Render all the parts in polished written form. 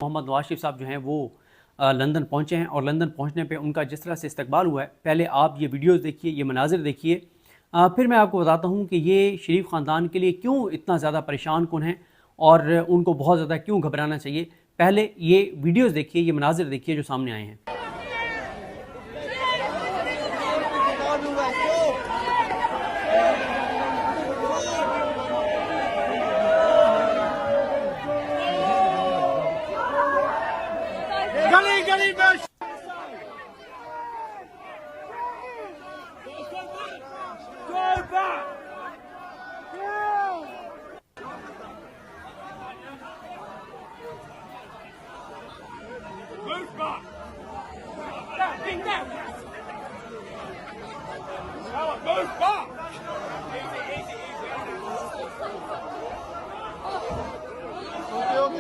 मोहम्मद नवाज शरीफ साहब जो हैं वो लंदन पहुंचे हैं और लंदन पहुंचने पे उनका जिस तरह से इस्तकबाल हुआ है, पहले आप ये वीडियोस देखिए, ये मनाजिर देखिए, फिर मैं आपको बताता हूं कि ये शरीफ ख़ानदान के लिए क्यों इतना ज़्यादा परेशान कौन है और उनको बहुत ज़्यादा क्यों घबराना चाहिए। पहले ये वीडियोज़ देखिए, ये मनाजिर देखिए जो सामने आए हैं।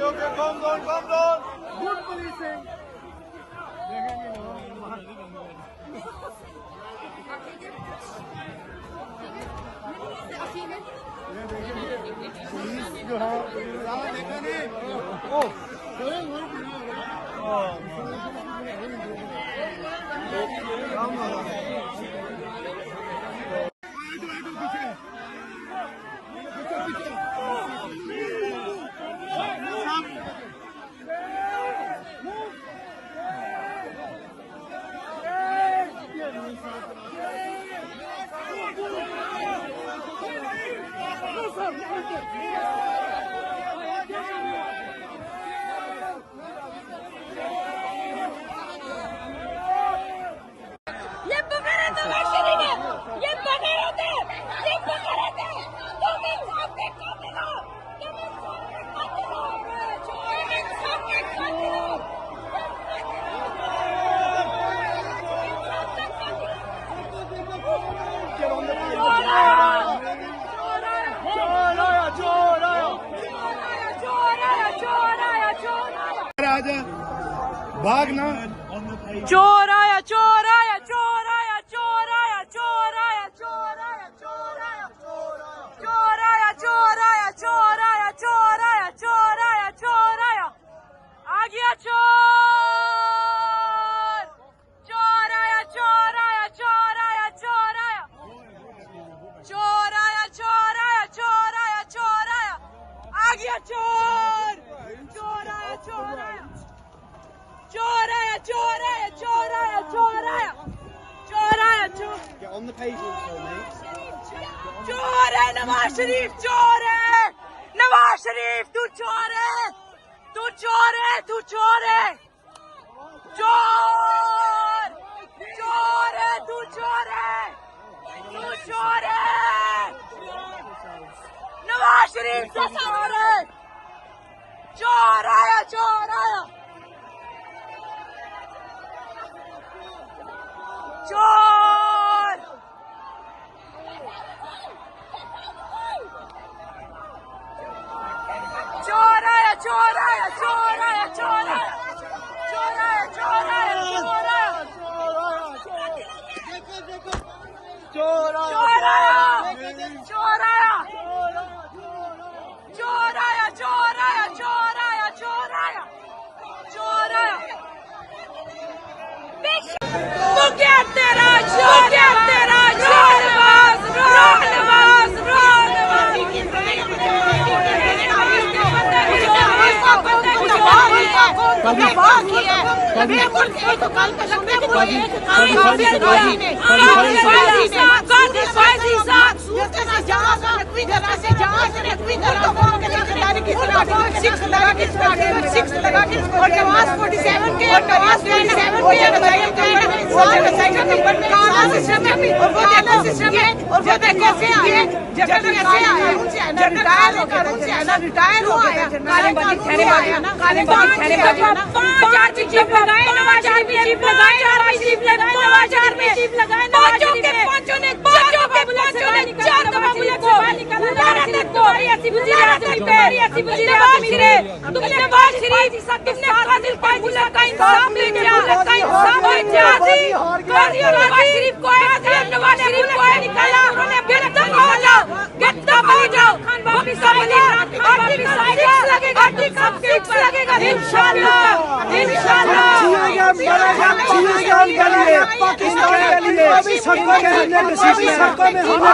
Okay, calm down. Good policing. Police जो है देखा नहीं। ओ भागना चोर आया चोर आया चोर आया चोर आया चोर आया चोर आया चोर आया चोर आया चोर आया चोर आया चोर आया चोर आया चोर आया आ गया चोर चोर आया चोर आया चोर आया चोर आया चोर आया चोर आया चोर आया चोर आया आ गया चोर चोर आया चोर आया चोर आया चोर आया चोर आया चोर आया चोर आया चोर। Get on the page also, mate. चोर है नवाज शरीफ, चोर है नवाज शरीफ, तू चोर है, तू चोर है, तू चोर है, चोर चोर है, तू चोर है, तू चोर है, नवाज शरीफ से चोर है, चोर आया चोर आया चोर चोर आया चोर आया चोर आया चोर आया चोर आया चोर आया चोर आया चोर आया चोर आया चोर आया चोर आया चोर आया चोर आया चोर आया तो क्या तेरा नवाज रिटायर हो गया काले बाजी ठहरे काले बाजी ठहरे पांच जीप लगाए नवाज शरीफ ने जीप लगाए नवाज शरीफ में जीप लगाए पांचों ने चार दफा बुलेट से बाहर निकाला ऐसी तुमने नवाज शरीफ तुमने कादिल का बुलेट का इंसाफ ले लिया काजी और नवाज शरीफ को निकाला उन्होंने गिरफ्तार हो जाओ खान वापस आ जाओ आपके ऊपर लगेगा इंशाल्लाह इंशाल्लाह पाकिस्तान के लिए अभी सबको में हमने सीटें सबको में हमने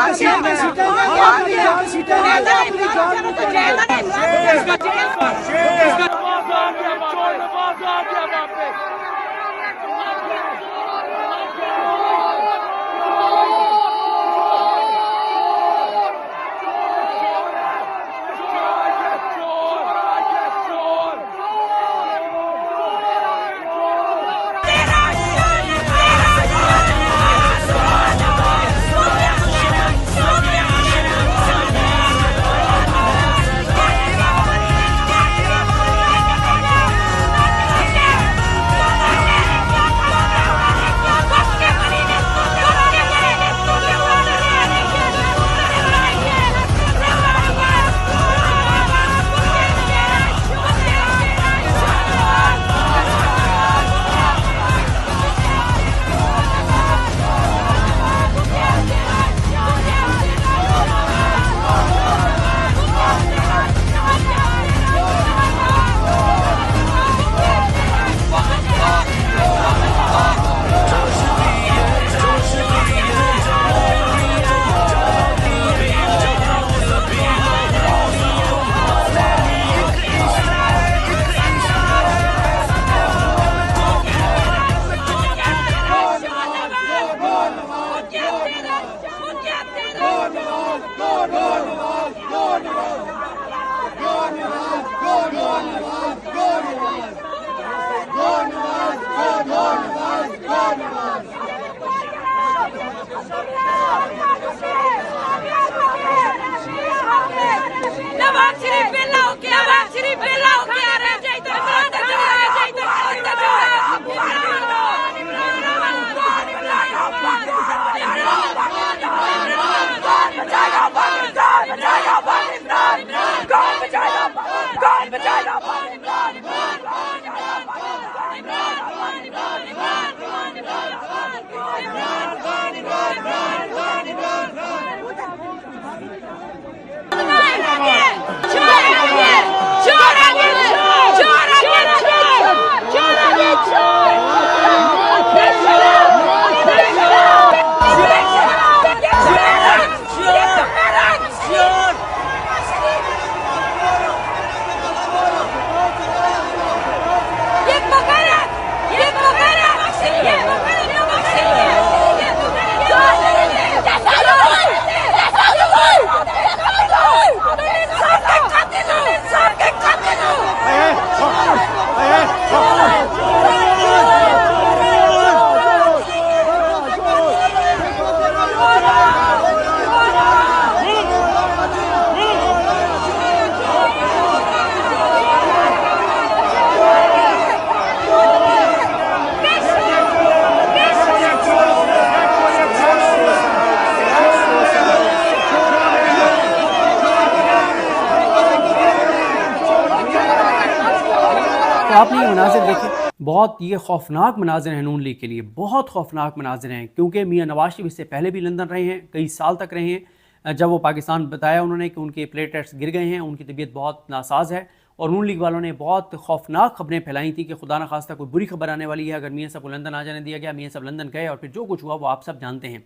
आपने ये मनाजिर देखे, बहुत ये खौफनाक मनाजिर हैं नून लीग के लिए, बहुत खौफनाक मनाजिर हैं, क्योंकि मियाँ नवाज शरीफ इससे पहले भी लंदन रहे हैं, कई साल तक रहे हैं। जब वो पाकिस्तान बताया उन्होंने कि उनके प्लेटलेट्स गिर गए हैं, उनकी तबीयत बहुत नासाज है, और नून लीग वालों ने बहुत खौफनाक खबरें फैलाई थी कि खुदा न खास्ता कोई बुरी खबर आने वाली है अगर मियाँ साहब को लंदन आ जाने दिया गया। मियाँ साहब लंदन गए और फिर जो कुछ हुआ वो आप सब जानते हैं।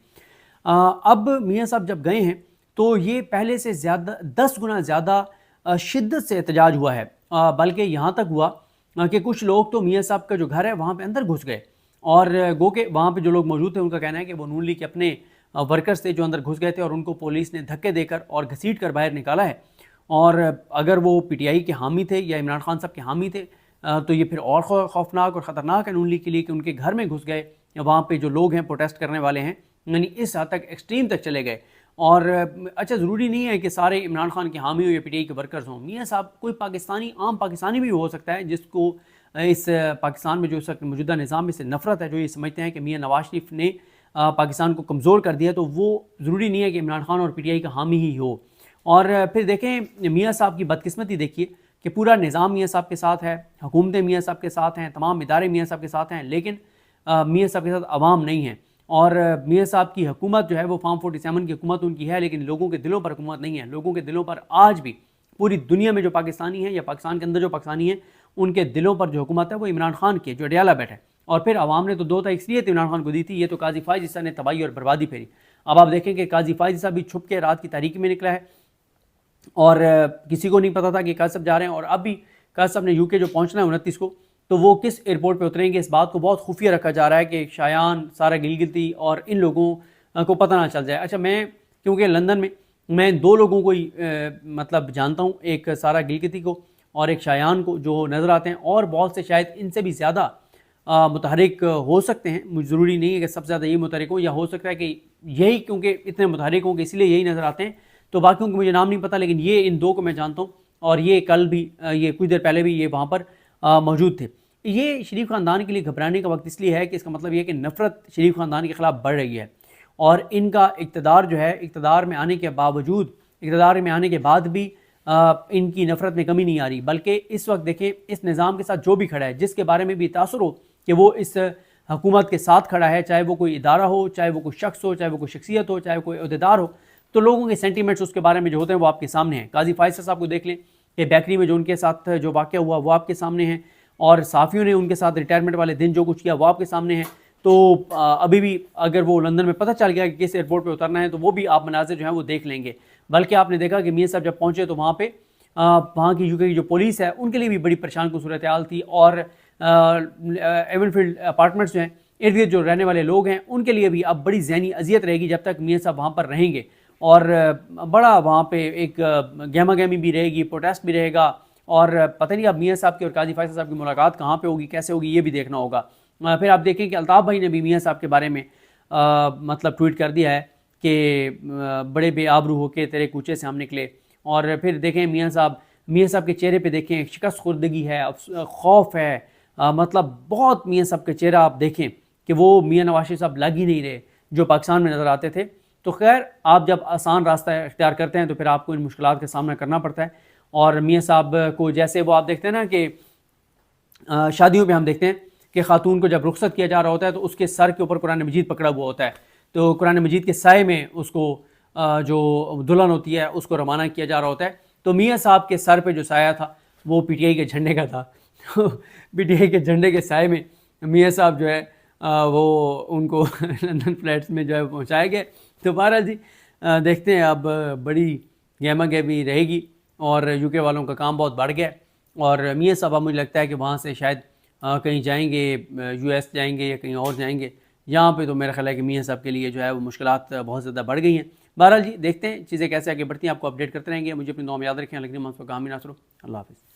अब मियाँ साहब जब गए हैं तो ये पहले से ज़्यादा 10 गुना ज़्यादा शिद्दत से एहतजाज हुआ है, बल्कि यहाँ तक हुआ कि कुछ लोग तो मियाँ साहब का जो घर है वहाँ पे अंदर घुस गए, और गो के वहाँ पे जो लोग मौजूद थे उनका कहना है कि वो नून लीग के अपने वर्कर्स थे जो अंदर घुस गए थे और उनको पुलिस ने धक्के देकर और घसीट कर बाहर निकाला है। और अगर वो पीटीआई के हामी थे या इमरान खान साहब के हामी थे तो ये फिर और खौफनाक और ख़तरनाक है नून लीग के लिए कि उनके घर में घुस गए, वहाँ पे जो लोग हैं प्रोटेस्ट करने वाले हैं, यानी इस हद तक एक्सट्रीम तक चले गए। और अच्छा, ज़रूरी नहीं है कि सारे इमरान खान के हामी हो या पीटीआई के वर्कर्स हों। मियाँ साहब कोई पाकिस्तानी, आम पाकिस्तानी भी हो सकता है जिसको इस पाकिस्तान में जो इस मौजूदा निज़ाम में से नफ़रत है, जो ये समझते हैं कि मियाँ नवाज शरीफ ने पाकिस्तान को कमज़ोर कर दिया, तो वो ज़रूरी नहीं है कि इमरान खान और पीटीआई का हामी ही हो। और फिर देखें मियाँ साहब की बदकिस्मती देखिए कि पूरा निज़ाम मियाँ साहब के साथ है, हुकूमतें मियाँ साहब के साथ हैं, तमाम इदारे मियाँ साहब के साथ हैं, लेकिन मियाँ साहब के साथ अवाम नहीं है। और मियाँ साहब की हुकूमत जो है वो फार्म 47 की हुकूमत उनकी है, लेकिन लोगों के दिलों पर हुकूमत नहीं है। लोगों के दिलों पर आज भी पूरी दुनिया में जो पाकिस्तानी हैं या पाकिस्तान के अंदर जो पाकिस्तानी हैं उनके दिलों पर जो हुकूमत है वो इमरान खान की, जो अडियाला बैठा है। और फिर आवाम ने तो 2 तारीख इसलिए इमरान खान को दी थी, ये तो काजी फायज ईसा ने तबाही और बर्बादी फेरी। अब आप देखें कि काजी फायज ईसा भी छुप के रात की तारीकी में निकला है और किसी को नहीं पता था कि काजी साहब जा रहे हैं। और अब भी काजी साहब ने यूके जो पहुंचना है 29 को, तो वो किस एयरपोर्ट पे उतरेंगे इस बात को बहुत खुफिया रखा जा रहा है कि शायान, सारा गिलगिती और इन लोगों को पता ना चल जाए। अच्छा, मैं क्योंकि लंदन में मैं 2 लोगों को ही मतलब जानता हूँ, एक सारा गिलगिती को और एक शायान को, जो नज़र आते हैं, और बहुत से शायद इनसे भी ज़्यादा मुतहरिक हो सकते हैं। मुझे ज़रूरी नहीं है कि सबसे ज़्यादा यही मुतहरिक हो, या हो सकता है कि यही क्योंकि इतने मुतहरिक हों कि इसलिए यही नज़र आते हैं। तो बाकियों को मुझे नाम नहीं पता, लेकिन ये इन 2 को मैं जानता हूँ और ये कल भी ये कुछ देर पहले भी ये वहाँ पर मौजूद थे। ये शरीफ ख़ानदान के लिए घबराने का वक्त इसलिए है कि इसका मतलब ये है कि नफ़रत शरीफ ख़ानदान के ख़िलाफ़ बढ़ रही है और इनका इक़्तिदार जो है, इक़्तिदार में आने के बावजूद, इक़्तिदार में आने के बाद भी इनकी नफ़रत में कमी नहीं आ रही। बल्कि इस वक्त देखें, इस निज़ाम के साथ जो भी खड़ा है, जिसके बारे में भी तासुर हो कि वो इस हुकूमत के साथ खड़ा है, चाहे वो कोई इदारा हो, चाहे वो कोई शख्स हो, चाहे वो कोई शख्सियत हो, चाहे कोई अहदेदार हो, तो लोगों के सेंटीमेंट्स उसके बारे में जो होते हैं वो आपके सामने हैं। काजी फायज साहब को देख लें कि बेकरी में जो उनके साथ जो वाक़या हुआ वो आपके सामने है, और साफ़ियों ने उनके साथ रिटायरमेंट वाले दिन जो कुछ किया वो आपके सामने है। तो अभी भी अगर वो लंदन में पता चल गया कि किस एयरपोर्ट पे उतरना है, तो वो भी आप मनाज़िर जो हैं वो देख लेंगे। बल्कि आपने देखा कि मियाँ साहब जब पहुँचे तो वहाँ पे वहाँ की यूके की जो पुलिस है उनके लिए भी बड़ी परेशान की सूरत हाल थी, और एवनफील्ड अपार्टमेंट्स जो हैं, इर्द गिर्द जो रहने वाले लोग हैं, उनके लिए भी अब बड़ी ज़हनी अजियत रहेगी जब तक मियाँ साहब वहाँ पर रहेंगे। और बड़ा वहाँ पे एक गहमा गहमी भी रहेगी, प्रोटेस्ट भी रहेगा, और पता नहीं अब मियाँ साहब की और काजी फायज साहब की मुलाकात कहाँ पे होगी, कैसे होगी, ये भी देखना होगा। फिर आप देखें कि अल्ताफ़ भाई ने भी मियाँ साहब के बारे में मतलब ट्वीट कर दिया है कि बड़े बेआबरू होके तेरे कूचे से हम निकले। और फिर देखें मियाँ साहब के चेहरे पे देखें शिकस्त खुर्दगी है, खौफ है, मतलब बहुत मियाँ साहब का चेहरा आप देखें कि वो मियाँ नवाज शरीफ साहब लग ही नहीं रहे जो पाकिस्तान में नज़र आते थे। तो खैर, आप जब आसान रास्ता इख्तियार करते हैं तो फिर आपको इन मुश्किलात का सामना करना पड़ता है। और मियाँ साहब को जैसे वो आप देखते हैं ना कि शादियों पे हम देखते हैं कि खातून को जब रुखसत किया जा रहा होता है तो उसके सर के ऊपर कुरान मजीद पकड़ा हुआ होता है, तो कुरान मजीद के साए में उसको जो दुल्हन होती है उसको रवाना किया जा रहा होता है। तो मियाँ साहब के सर पे जो साया था वो पीटीआई के झंडे का था। पीटीआई के झंडे के साए में मियाँ साहब जो है वो उनको लंदन फ्लैट्स में जो है पहुँचाए गए। तो बहरहाल जी देखते हैं, अब बड़ी गहमा गहमी रहेगी और यूके वालों का काम बहुत बढ़ गया। और मियाँ साहब मुझे लगता है कि वहाँ से शायद कहीं जाएंगे, यूएस जाएंगे या कहीं और जाएंगे। यहाँ पे तो मेरा ख्याल है कि मियाँ साहब के लिए जो है वो मुश्किलात बहुत ज़्यादा बढ़ गई हैं। बहरहाल जी देखते हैं चीज़ें कैसे आगे बढ़ती हैं, आपको अपडेट करते रहेंगे। मुझे अपनी दुआ में याद रखें। लेकिन काम ही ना करो। अल्लाह हाफ़िज़।